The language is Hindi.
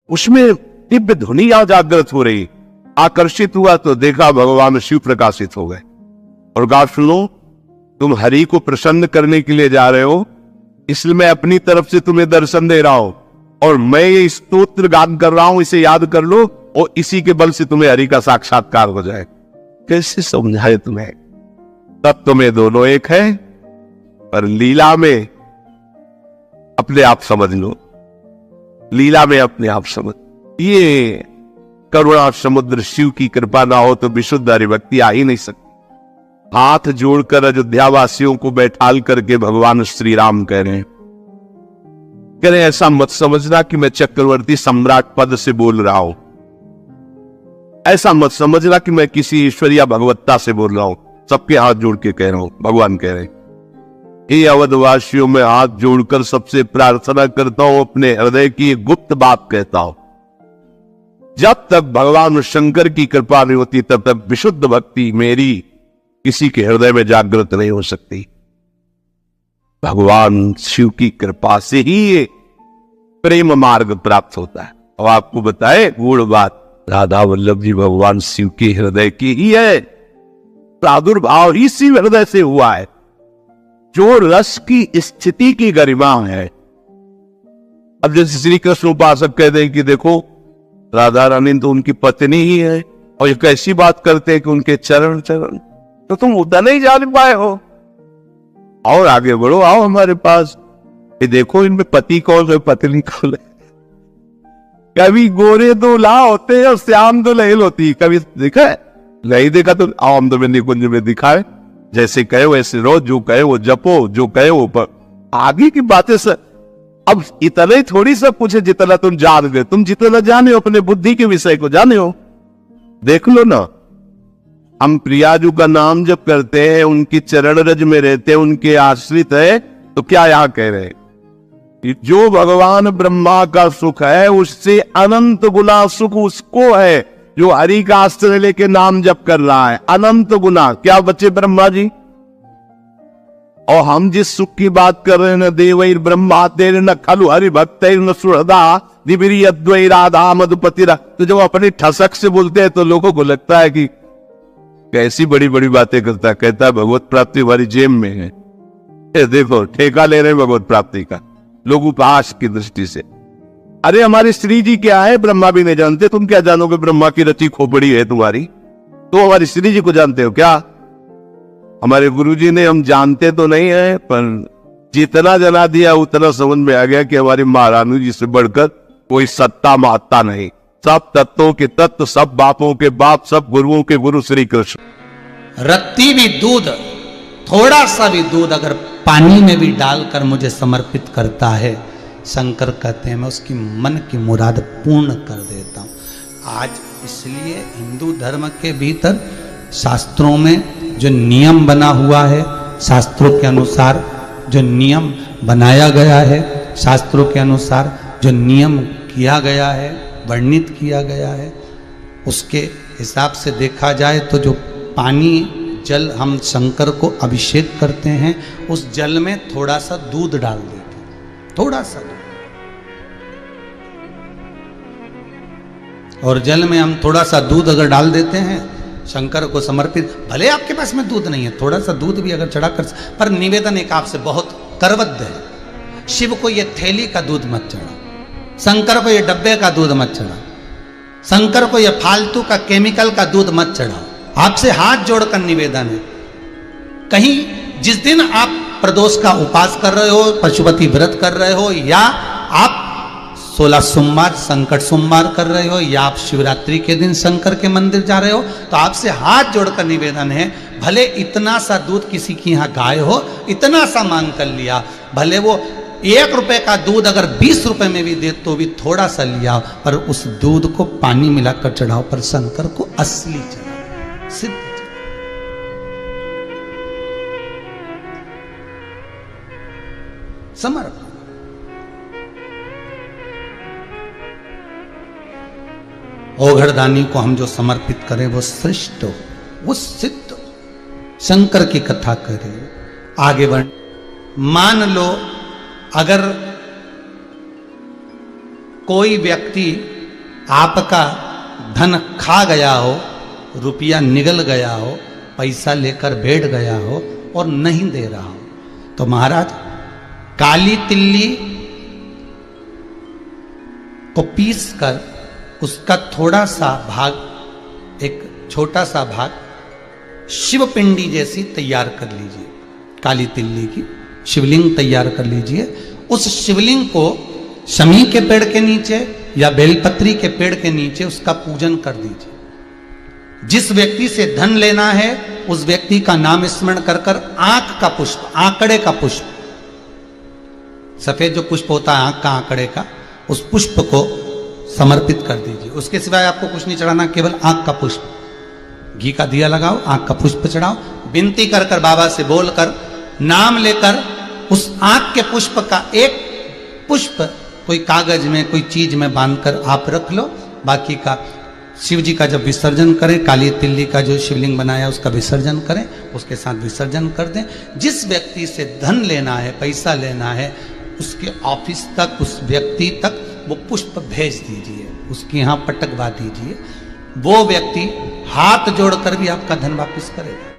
उसमें दिव्य ध्वनि जागृत हो रही। आकर्षित हुआ तो देखा भगवान शिव प्रकाशित हो गए और कहा, सुनो, तुम हरि को प्रसन्न करने के लिए जा रहे हो, इसलिए मैं अपनी तरफ से तुम्हें दर्शन दे रहा हूं और मैं ये स्तोत्र गान कर रहा हूं, इसे याद कर लो और इसी के बल से तुम्हें हरि का साक्षात्कार हो जाए। कैसे समझाए तुम्हें? तत्व में दोनों एक है, पर लीला में अपने आप समझ लो, लीला में अपने आप समझ। ये करुणा समुद्र शिव की कृपा ना हो तो विशुद्ध हरिभक्ति आ ही नहीं सकती। हाथ जोड़कर अयोध्या वासियों को बैठाल करके भगवान श्री राम कह रहे हैं, ऐसा मत समझना कि मैं चक्रवर्ती सम्राट पद से बोल रहा हूं, ऐसा मत समझना कि मैं किसी ईश्वरीय भगवत्ता से बोल रहा हूं। सबके हाथ जोड़ के कह रहा हूं, भगवान कह रहे हैं, ये अवधवासियों में हाथ जोड़कर सबसे प्रार्थना करता हूं, अपने हृदय की गुप्त बात कहता हूं। जब तक भगवान शंकर की कृपा नहीं होती तब तक विशुद्ध भक्ति मेरी किसी के हृदय में जागृत नहीं हो सकती। भगवान शिव की कृपा से ही ये प्रेम मार्ग प्राप्त होता है। और आपको बताए गूढ़ बात, राधा वल्लभ जी भगवान शिव के हृदय की ही है, प्रादुर्भाव ही शिव हृदय से हुआ है। जो रस की स्थिति की गरिमा है, अब जैसे श्री कृष्ण उपासक कहते हैं कि देखो राधा रानी तो उनकी पत्नी ही है, और ये कैसी बात करते हैं कि उनके चरण चरण, तो तुम उतना नहीं जान पाए हो, और आगे बढ़ो, आओ हमारे पास, ये देखो इनमें पति कौन है पत्नी कौन है। कभी गोरे दो ला होते हैं और श्याम दो लहल होती, कभी देखा है? नहीं देखा तो आओ हम तुम्हें निकुंज में दिखाए, जैसे कहे वैसे रो, जो कहे वो जपो, जो कहे वो पर आगे की बातें सर। अब इतना ही थोड़ी सब कुछ है जितना तुम जान गए, तुम जितना जाने हो अपने बुद्धि के विषय को जाने हो। देख लो ना, हम प्रियाजू का नाम जब करते हैं, उनकी चरण रज में रहते हैं, उनके आश्रित है, तो क्या यहां कह रहे हैं कि जो भगवान ब्रह्मा का सुख है उससे अनंत गुना सुख उसको है जो हरि का आश्रय लेके नाम जप कर रहा है। अनंत गुना क्या बच्चे ब्रह्मा जी? और हम जिस सुख की बात कर रहे हैं, न देवैर ब्रह्मा तेर न खलु हरि भक्तैर न सुहृदा दिव्री अद्वै राधा मधुपति, तो जब अपनी ठसक से बोलते हैं तो लोगों को लगता है कि कैसी बड़ी बड़ी बातें करता है। कहता है भगवत प्राप्ति हमारी जेब में है। ये देखो ठेका ले रहे हैं भगवत प्राप्ति का लोग उपहास की दृष्टि से। अरे हमारी श्री जी क्या है ब्रह्मा भी नहीं जानते, तुम क्या जानोगे? ब्रह्मा की रची खोपड़ी है तुम्हारी, तो हमारी श्री जी को जानते हो क्या? हमारे गुरुजी ने, हम जानते तो नहीं है, पर जितना जना दिया उतना समझ में आ गया कि हमारी महारानी जी से बढ़कर कोई सत्ता महत्ता नहीं। सब तत्वों के तत्व, सब बापों के बाप, सब गुरुओं के गुरु श्री कृष्ण। रत्ती भी दूध, थोड़ा सा भी दूध अगर पानी में भी डालकर मुझे समर्पित करता है, शंकर कहते हैं मैं उसकी मन की मुराद पूर्ण कर देता हूं। आज इसलिए हिंदू धर्म के भीतर शास्त्रों में जो नियम बना हुआ है, शास्त्रों के अनुसार जो नियम बनाया गया है, शास्त्रों के अनुसार जो नियम किया गया है, वर्णित किया गया है, उसके हिसाब से देखा जाए तो जो पानी जल हम शंकर को अभिषेक करते हैं, उस जल में थोड़ा सा दूध डाल देते हैं, थोड़ा सा। और जल में हम थोड़ा सा दूध अगर डाल देते हैं शंकर को समर्पित, भले आपके पास में दूध नहीं है, थोड़ा सा दूध भी अगर चढ़ा कर, पर निवेदन एक आपसे बहुत करबद्ध है, शिव को ये थैली का दूध मत चढ़ा, शंकर को ये डब्बे का दूध मत चढ़ा, शंकर को ये फालतू का केमिकल का दूध मत चढ़ाओ। आपसे हाथ जोड़कर निवेदन है, कहीं जिस दिन आप प्रदोष का उपास कर रहे हो, पशुपति व्रत कर रहे हो, या आप 16 सोमवार संकट सोमवार कर रहे हो, या आप शिवरात्रि के दिन शंकर के मंदिर जा रहे हो, तो आपसे हाथ जोड़कर निवेदन है, भले इतना सा दूध किसी की यहाँ गाय हो, इतना सा मांग कर लिया, भले वो 1 रुपए का दूध अगर 20 रुपए में भी दे तो भी थोड़ा सा लिया, पर उस दूध को पानी मिलाकर चढ़ाओ, पर शंकर को असली चढ़ाओ, सिद्ध समर्पण। ओघड़दानी को हम जो समर्पित करें वो श्रेष्ठ हो, वो सिद्ध हो, शंकर की कथा करें, आगे बढ़। मान लो अगर कोई व्यक्ति आपका धन खा गया हो, रुपया निगल गया हो, पैसा लेकर बैठ गया हो और नहीं दे रहा हो, तो महाराज काली तिल्ली को पीस कर उसका थोड़ा सा भाग, एक छोटा सा भाग शिव पिंडी जैसी तैयार कर लीजिए। काली तिल्ली की शिवलिंग तैयार कर लीजिए। उस शिवलिंग को शमी के पेड़ के नीचे या बेलपत्री के पेड़ के नीचे उसका पूजन कर दीजिए। जिस व्यक्ति से धन लेना है उस व्यक्ति का नाम स्मरण कर कर आंख का पुष्प, आंकड़े का पुष्प, सफेद जो पुष्प होता है आंख का, आंकड़े का, उस पुष्प को समर्पित कर दीजिए। उसके सिवाय आपको कुछ नहीं चढ़ाना, केवल आंख का पुष्प, घी का दिया लगाओ, आंख का पुष्प चढ़ाओ, विनती कर कर बाबा से बोलकर, नाम लेकर उस आंख के पुष्प का एक पुष्प कोई कागज में, कोई चीज में बांधकर आप रख लो। बाकी का शिव जी का जब विसर्जन करें, काली तिल्ली का जो शिवलिंग बनाया उसका विसर्जन करें, उसके साथ विसर्जन कर दें। जिस व्यक्ति से धन लेना है, पैसा लेना है, उसके ऑफिस तक, उस व्यक्ति तक वो पुष्प भेज दीजिए, उसके यहाँ पटकवा दीजिए। वो व्यक्ति हाथ जोड़कर भी आपका धन वापस करेगा।